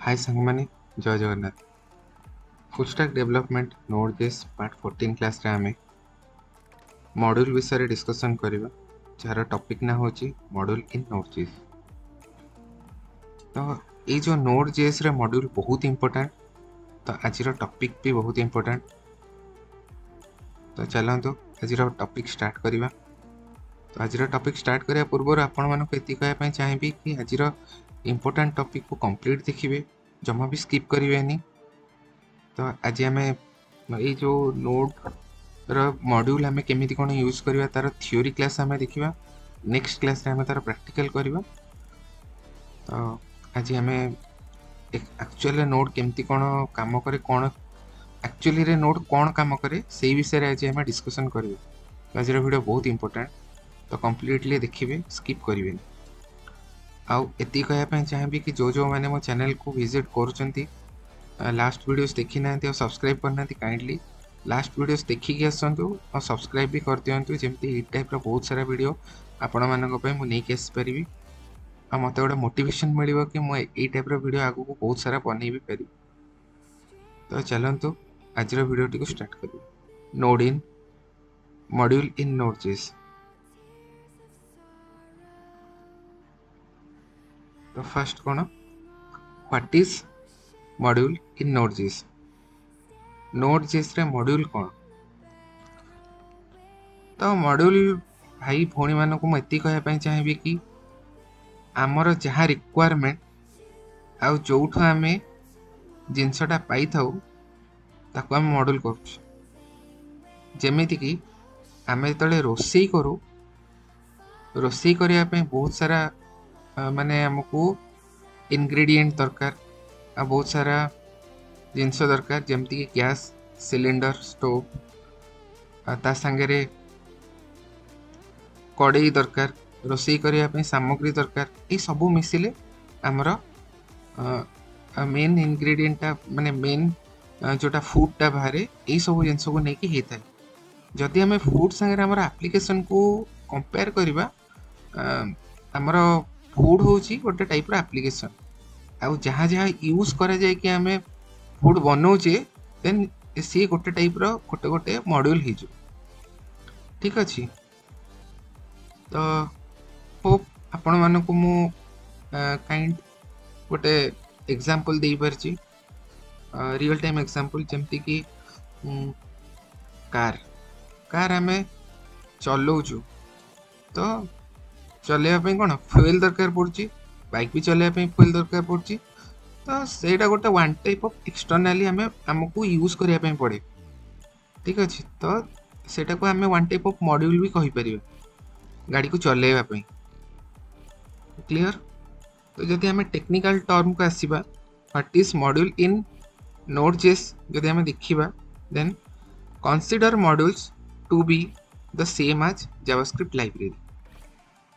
हाय सांगमाने जय Jagannath full stack development Node.js part 14 class रे आमे मॉड्यूल विषय रे डिस्कशन करबा जार टॉपिक ना होची मॉड्यूल इन नोड.js। तो ये जो नोड.js रे मॉड्यूल बहुत इंपोर्टेंट, तो आज टॉपिक भी बहुत इंपोर्टेंट। तो चलंतु आज टॉपिक स्टार्ट करबा। तो आज टॉपिक स्टार्ट करिया पूर्व आपण मानको एति कहया पय चाहिबी कि आज इंपोर्टेंट टॉपिक को कंप्लीट देखिबे, जमा भी स्किप करिवेनी। तो आज आम ये जो नोड मॉड्यूल आम केमी कौन यूज करवा तार थ्योरी क्लास आम देखा, नेक्स्ट क्लास आम तार प्रैक्टिकल करवा। तो आज आम एक्चुअल नोड केमती कौन काम करे, कौन एक्चुअली रे नोड कौन काम करे से विषय आज आम डिस्कसन करवा। तो आज वीडियो बहुत इंपोर्टेंट, तो कंप्लीटली देखिए, स्किप करेंगे। आउ एति कहया चाहिए कि जो मैंने मो चैनल को विजिट करुँच लास्ट वीडियोस देखी ना सब्सक्राइब करना काइंडली लास्ट वीडियोस देखिकी आसतु और सब्सक्राइब भी कर दिंतु, जमती टाइप बहुत सारा वीडियो आपण मानी आसपारी आ मत गोटे मोटिवेशन मिल कि मुझे टाइप वीडियो आगू को बहुत सारा बन भी पारि। तो चलतु आज वीडियो टी स्टार्ट कर नोड इन मॉड्यूल इन नोड.js। तो फर्स्ट कौन what is module in Node.js. Node.js रे मॉड्यूल कौन? तो मॉड्यूल भाई भौणी मान को मुझे कहना चाहिए कि आमर जहाँ रिक्वायरमेंट आउ जो आम जिनसटा पाई था ताको आम मॉड्यूल करमिति कि आम जो रोसई करूँ, रोसई करने बहुत सारा माने आमको इनग्रेडिएंट दरकार, बहुत सारा जिनस दरकार, जमती कि गैस सिलेंडर स्टोव, ता सांगे कड़ई दरकार, रोसई करने सामग्री दरकार। ये सबू मिसिले आमर मेन इनग्रेडिएंटा माने मेन जोटा फूडटा बाहर यही सब जिन को लेकिन होता है। जदि आम फूड सांगे आमर एप्लिकेशन को कंपेयर करवा, आमर फूड होची गोटे टाइप एप्लिकेशन, आउ जहाँ जहाँ यूज करा जाए कि आम फूड बनाऊे देन सी गोटे टाइप गोटे गोटे मॉड्यूल हो। ठीक अच्छे, तो होप आपण मानक मु काइंड गोटे एग्जांपल दे पारची, रियल टाइम एग्जांपल, जमती कि कार कार आम चलाऊँ तो चलैया कौन फ्यूएल दरकार पड़ी, बाइक भी चलैया फ्यूएल दरकार पड़ी। तो सेटा गोटे वन टाइप ऑफ एक्सटर्नाली आमको यूज करने पड़े। ठीक अच्छे, तो सेटा को आम वन टाइप ऑफ मॉड्यूल भी कहीपर गाड़ी को चलैया। क्लियर? तो जदि आम टेक्निकल टर्म को आसवा व्हाट इज मॉड्यूल इन नोड.js जदि आम देखा, then consider modules to be the same as JavaScript library.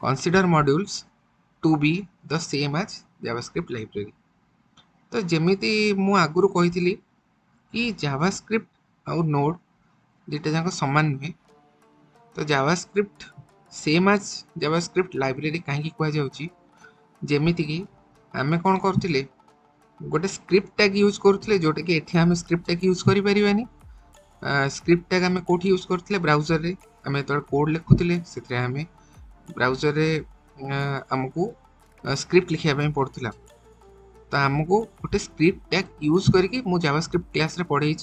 Consider modules to be the same as JavaScript library. तो जमीती मु आगुरी कही कि जावास्क्रिप्ट और नोड दुटा जाक सामान नुहे। तो JavaScript same as JavaScript library कहीं कहुच्छी, जमीती कि आम कौन करते गोटे स्क्रिप्ट टैग यूज करुले, जोटा कि एठी आम स्क्रिप्ट टैग यूज करें। स्क्रिप्ट टैग आम कौटी यूज करते ब्राउजर रे, आम जो कोड लिखुले से आम ब्राउजर रे आमको स्क्रिप्ट लिखापी पड़ता। तो आमको गोटे स्क्रिप्ट टैग यूज करके मु जावास्क्रिप्ट क्लास रे पढ़ाई।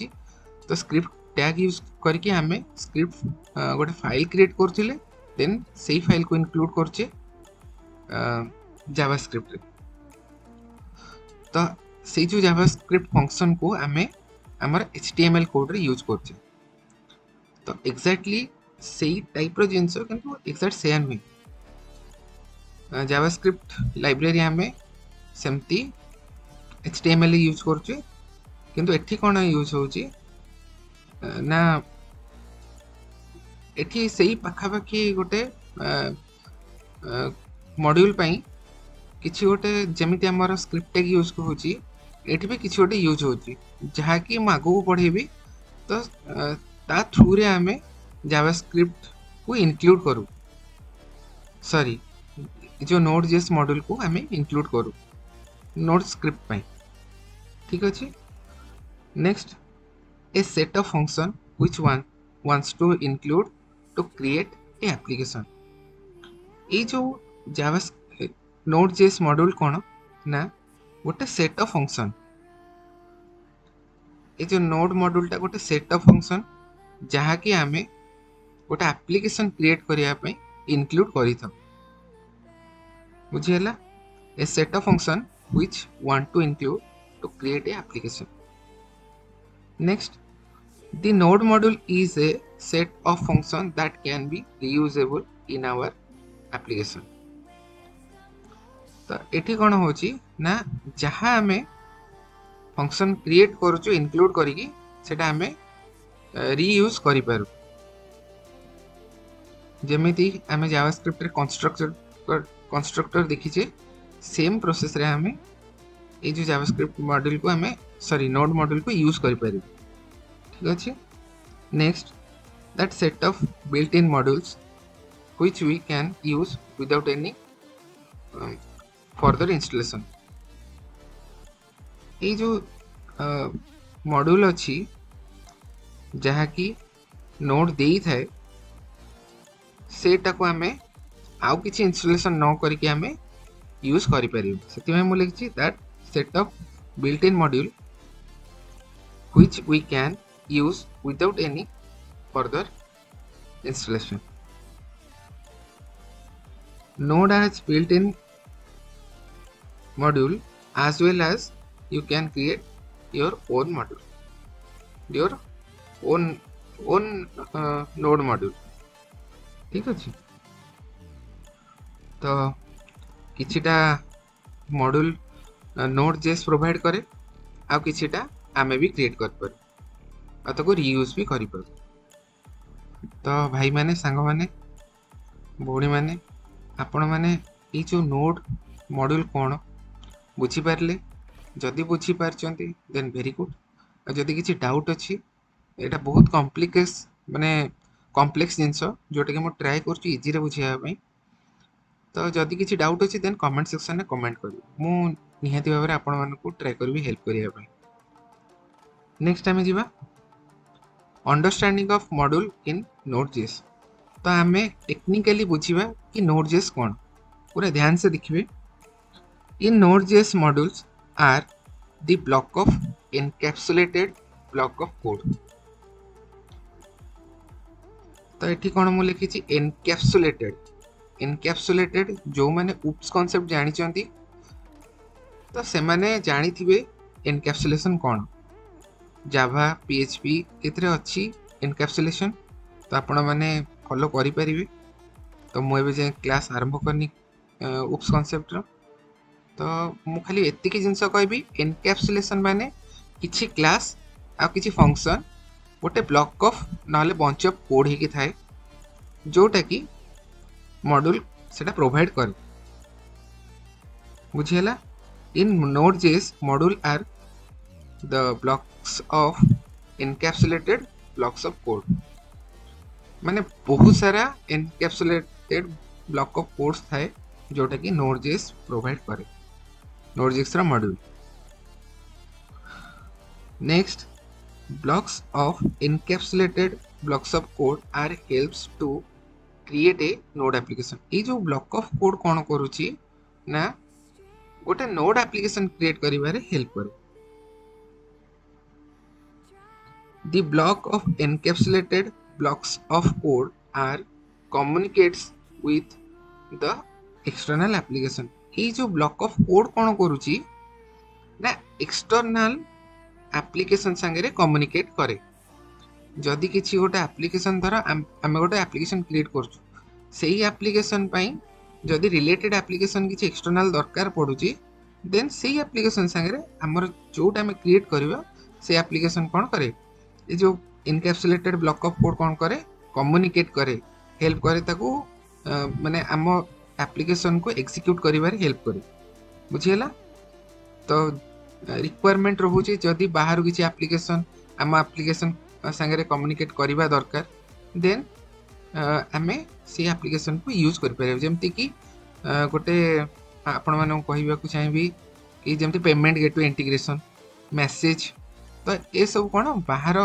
तो स्क्रिप्ट टैग यूज करके आम स्क्रिप्ट गोटे फाइल क्रिएट करथिले, देन सेही फाइल को इंक्लूड करछे जावास्क्रिप्ट रे। तो से जो जावास्क्रिप्ट फंक्शन को आम आमर HTML कोड रे यूज करछे। तो एग्जैक्टली सेही टाइप रो जिंस किंतु एग्जैक्ट सेम नुहे। जावास्क्रिप्ट लाइब्रेरी आम सेमती HTML यूज करछे, किंतु एठी कोन यूज होची ना एठी सही पाखापाखी गोटे मॉड्यूल पाई किसी गोटे जमीती आमर स्क्रिप्ट टैग यूज होची, एठी भी किसी गोटे यूज होची जहाँ कि मैं आगू पढ़ेबी। तो ता थ्रू रे आम जावास्क्रिप्ट को इंक्लूड करूँ, सॉरी जो नोड.js मॉड्यूल को आम इंक्लूड करूँ नोड स्क्रिप्ट पाई। ठीक अच्छे। Next, a set of function which one wants to include to create a application। ये जो जावा Node.js मॉड्यूल कौन ना गोटे सेट ऑफ फंक्शन। ये जो नोड मॉड्यूल टा गोटे सेट ऑफ फंक्शन जहाँ कि आमे गोटे एप्लिकेशन क्रिएट करिया पे इंक्लूड करी था। बुझियला, a set of function which want to include to create a application। Next, the node module is a set of functions that can be reusable in our application। तो एठी कौन होची ना जहाँ आमे फंक्शन क्रिएट करूचु इंक्लूड करिकी सेटा आमे रीयूज करि पारु। जेमिति आमे जावास्क्रिप्ट रे कंस्ट्रक्टर देखिचे सेम प्रोसेस रे आमे ए जो जावास्क्रिप्ट मॉड्यूल को आमे नोड मॉड्यूल को यूज करि पारु। ठीक अच्छे। Next, that set of built in modules which we can use without any further installation. ये जो मॉड्यूल अच्छी जहाँ की नोड देई थाए सेटा को आमे आउ किछि इंस्टॉलेशन न करके आमे यूज करि परिबो। सेति में मु लिखछि that set of built in module which we can use without any further installation। Node has built-in module as well as you can create your own module, your own node module। ठीक अच्छे। तो किछिटा module Node.js provide करे आ किछिटा आमे भी create कर पर को reuse भी करि पर। तो भाई माने सांग माने भौणी माने आपण माने ये जो नोड मॉड्यूल कौन बुझी पारले, जदि बुझी पारचंती देन वेरी गुड। जदि किसी डाउट अच्छी एटा बहुत कॉम्प्लेक्स जिनस जोटा कि मैं ट्राए कर इजी रे बुझाइबा पई। तो जदि किसी डाउट अच्छी देन कमेंट सेक्शन में कमेंट करी, मु निहाती भाव में आपण मानकु ट्राए करबी हेल्प करिया पई। नेक्स्ट आमे जिबा understanding of module in Node.js। तो आमे टेक्निकली बुझीबा कि Node.js कौन, पूरा ध्यान से देखिए। In Node.js modules are the block of encapsulated block of code. तो एठी कौन मु लिखिछि एनकैप्सुलेटेड जो माने उप्स कांसेप्ट जानि चंती तो से माने जानि थिबे एनकैप्सुलेशन कौन। जावा PHP एतरे अच्छी एनकैप्सुलेशन तो आपण माने फॉलो करि परिबे। तो मु एबे जे क्लास आरंभ करनी उप्स कांसेप्ट रो। तो मु खाली एतिकी जिंस कहबी एनकैप्सुलेशन माने किछि क्लास आ किछि फंक्शन गोटे ब्लॉक ऑफ नाले बंच ऑफ कोड ही थाए जोटा कि मॉड्यूल सेटा प्रोवाइड करे। बुझियला, in Node.js module are the blocks of encapsulated blocks of code। माने बहुत सारा encapsulated block of codes थाए जोटा कि Node.js प्रोवाइड करे, Node.js रा module. Next, blocks of encapsulated blocks of code are helps to create a node application। ये जो block of code कौन करूची ना गोटे node application क्रिएट करिबारे हेल्प करे। The block of encapsulated blocks of code are communicates with the external application। ये जो block of code कौन करूची ना external application संगे कम्युनिकेट करे। जदि किसी गोटे एप्लिकेशन धर आम गोटे एप्लिकेशन क्रिएट करछु सेही एप्लिकेशन पई जदि रिलेटेड एप्लिकेशन किसी एक्सटर्नल दरकार पड़ुची देन सेही एप्लिकेशन संगे हमर जोटा हम क्रिएट करबा से एप्लिकेशन कौन करे ये जो इनकैप्सुलेटेड ब्लॉक ऑफ कोड कौन करे कम्युनिकेट करे हेल्प करे ताकू माने आम एप्लिकेशन को एग्जीक्यूट करिबारे हेल्प करे। बुझियला, तो रिक्वायरमेंट रहूची जदि बाहर किसी एप्लिकेशन आम एप्लिकेशन संगे कम्युनिकेट करबा दरकार देन आमे से एप्लिकेशन को यूज कर पारे। जेमति कि गोटे आपण माने कहबा को चाहिबी कि जेमति पेमेंट गेटवे इंटीग्रेशन मेसेज। तो ये सब कौन बाहर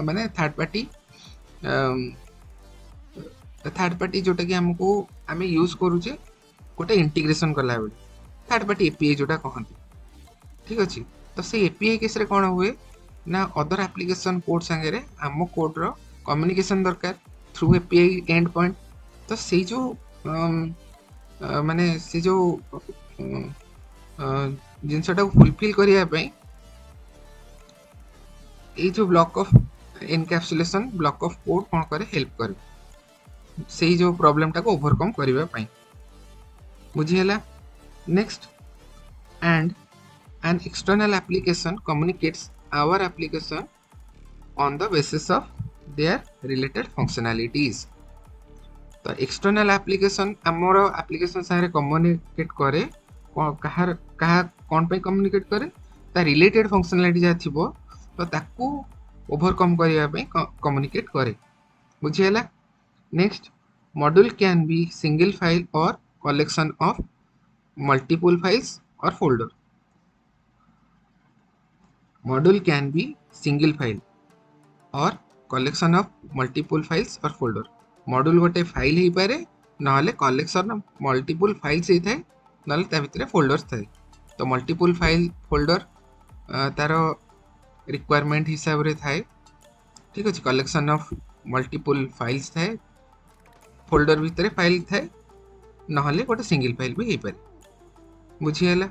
माने थर्ड पार्टी जोटा कि हमको आम यूज करूचे गोटे इंटीग्रेशन कला बेले थर्ड पार्टी एपीआई जोटा कहते। ठीक अच्छे तो से एपीआई केस रे कौन हुए ना अदर एप्लिकेशन कोड संगे आम कोड रो कम्युनिकेशन दरकार थ्रू एपीआई एंड पॉइंट। तो से जो माने से जो जिनसटा फुलफिल करने ये जो block of encapsulation block of code कौन करे हेल्प करे से जो प्रॉब्लम टाको ओवरकम करबा पई बुझियला। Next and an external application communicates our application on the basis of their related functionalities। तो external application हमरो application सारे communicate करे कहार कहा कौन पे communicate करे ता related functionality जा थिबो तो ताकू overcome करिया पे communicate करे बुझियला। Next module can be single file or collection of multiple files or folder। Module can be single file or collection of multiple files or folder। Module गोटे फाइल ही पारे नहले collection of multiple files ही थाए नहले ता भितरे folders थाए। तो multiple file folder तारो requirement हिसाब रे थाए। ठीक अछि collection of multiple files थाए folder भितरे फाइल थाए नहले गोटे सिंगल फाइल भी ही पारे बुझियला।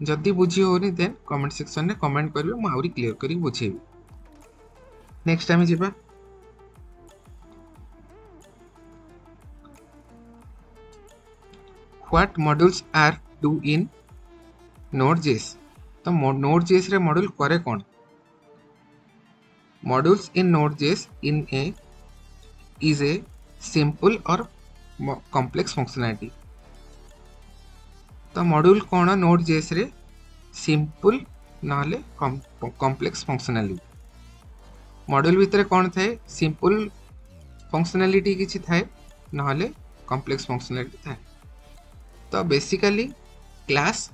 जदि बुझी होनी देन कमेंट सेक्शन में कमेंट करिवे मु आउरी क्लियर करी बुझेबी। नेक्स्ट आमे जिबा what modules are do in नोड.js। तो नोड.js रे मॉड्यूल करे कोन मॉड्यूल्स इन नोड.js in a is a simple और कॉम्प्लेक्स फंक्शनलिटी। तो मॉड्यूल कौन नोड.js रे सिंपल नाले कॉम्प्लेक्स फंक्शनलिटी। मॉड्यूल भितर कौन थाए सिंपल फंक्शनलिटी किछि थाए नाले कॉम्प्लेक्स फंक्शनलिटी थाए। तो बेसिकली क्लास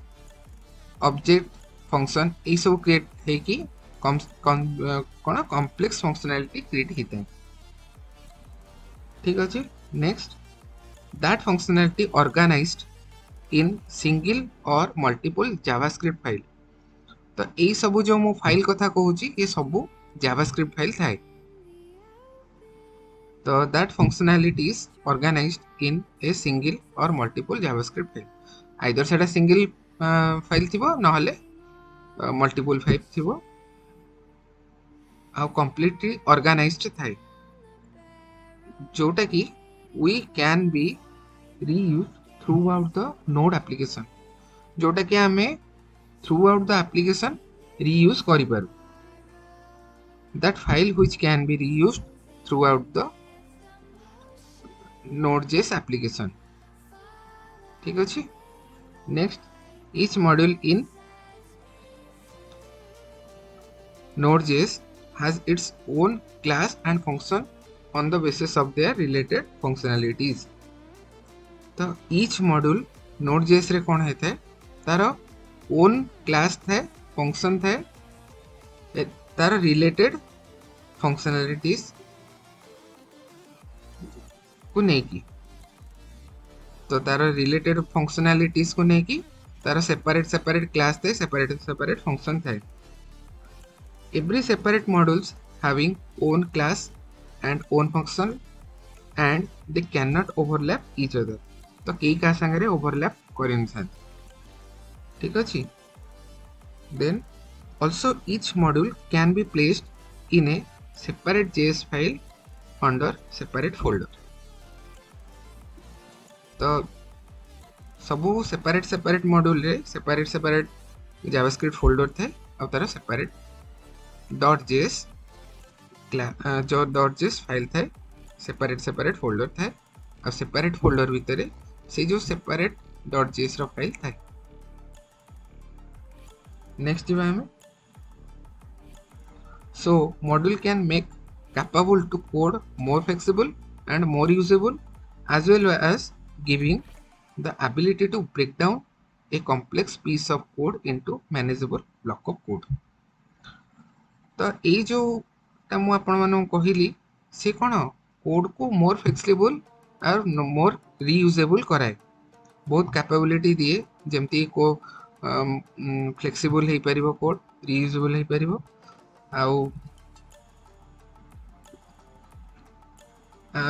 ऑब्जेक्ट फंक्शन ये सब क्रिएट है कि कौन कॉम्प्लेक्स फंक्शनलिटी क्रिएट होता है। ठीक अच्छे next that functionality organized in single और मल्टीपल जावास्क्रिप्ट फाइल। तो यही सब जो मो फाइल कथा कहूची ये सब जावास्क्रिप्ट फाइल थाए। तो that functionality is organized in a single और मल्टीपल जावास्क्रिप्ट फाइल। आइदर सेटा सिंगल फाइल थिबो नहले मल्टीपल फाइल थिबो आ कंप्लीटली ऑर्गेनाइज्ड थाए जोटा कि we can be reuse throughout the node application जोटा कि हमें throughout the application reuse करि Paru. that file which can be reused throughout the node.js application। ठीक अछि next each module in node.js has its own class and function on the basis of their related functionalities। तो each module Node.js रे कौन होता है तार own class थाए function थाए तार रिलेटेड फंक्शनलिटीज को नेकी। तो तार रिलेटेड फंक्शनलिटीज को नेकी तार सेपरेट क्लास थाए सेपरेट फंक्शन थाए। Every separate modules having own class and own function and they can not overlap each other. तो कई का संगे ओवरलैप करें। ठीक अच्छे then also each module can be placed in a separate JS file under separate folder. तो सबू separate module रे सेपरेट जावास्क्रिप्ट फोल्डर थे और तार सेपरेट .js जो .js फाइल थे सेपरेट फोल्डर थे और सेपरेट फोल्डर भितर से जो सेपरेट .js रो फाइल था। नेक्स्ट जीवा हमें so module can make capable to code more flexible and more usable as well as giving the ability to break down a complex piece of code into manageable block of code। तो ये जो मु आपण मानक कहली सी कौन code को more flexible और मोर रीयूजेबल कराए, बहुत कैपेबिलिटी दिए जमती को फ्लेक्सिबल हो पार कोड, रीयूजेबल हो पार, आउ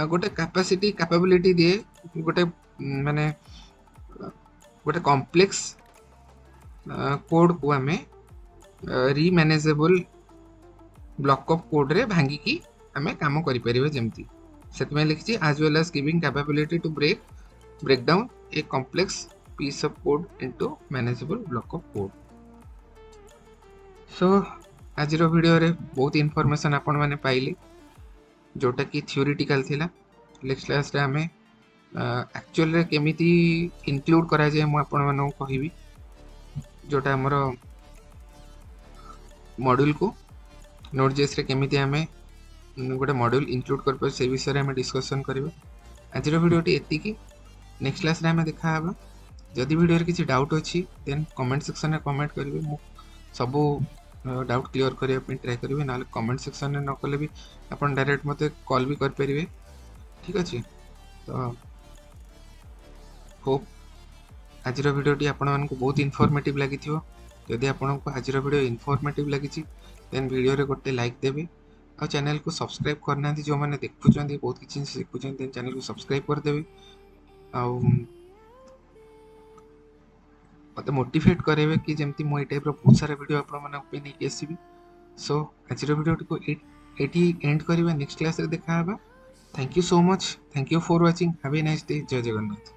गोटे कैपेसिटी कैपेबिलिटी दिए गोटे माने गोटे कॉम्प्लेक्स कोड को आम रीमैनेजेबल ब्लॉक ऑफ कोड रे भांगी की आम काम करें जमती से लिखी as well as giving capability to break down a complex piece of code into manageable block of code। सो आज वीडियो रे बहुत इनफॉरमेशन आपण मैंने पाइले जोटा कि थ्योरेटिकल थिला। नेक्स्ट क्लास रे आमे एक्चुअल रे केमिति इंक्लूड करा जाय मु आपण मानू कहिबी, जोटा हमर मॉड्यूल को नोटजेस रे केमिति आमे गोटे मॉड्यूल इंक्लूड कर पर से विषय रे आमे डिस्कशन करबा। आज वीडियोटी एति की, नेक्स्ट क्लास रे आमे देखा हबा। जदि वीडियो रे किछि डाउट अछि देन कमेंट सेक्शन रे कमेंट करिवे, मु सबो डाउट क्लियर करने पे ट्राई करेंगे, ना कमेंट सेक्शन में न कले भी अपन डायरेक्ट मते कॉल भी कर पारे। ठीक अच्छे, तो होप आज वीडियोटी आपण मानक बहुत इनफॉर्मेटिव लगी। जदि आपन को आज वीडियो इनफॉर्मेटिव लगी देन वीडियो रे गोटे लाइक देवे और चैनल को सब्सक्राइब करना, जो मैंने देखुं बहुत किसी शिखुं देन चैनल को सब्सक्राइब करदेवे आउ मत मोटिवेट करेंगे कि जमती मो टाइप बहुत सारा वीडियो आपको नहीं आसबि। सो आज वीडियो को एटी एंड करवा, नेक्स्ट क्लास रे देखा। Thank you so much, thank you for watching, have a nice day, जय जगन्नाथ।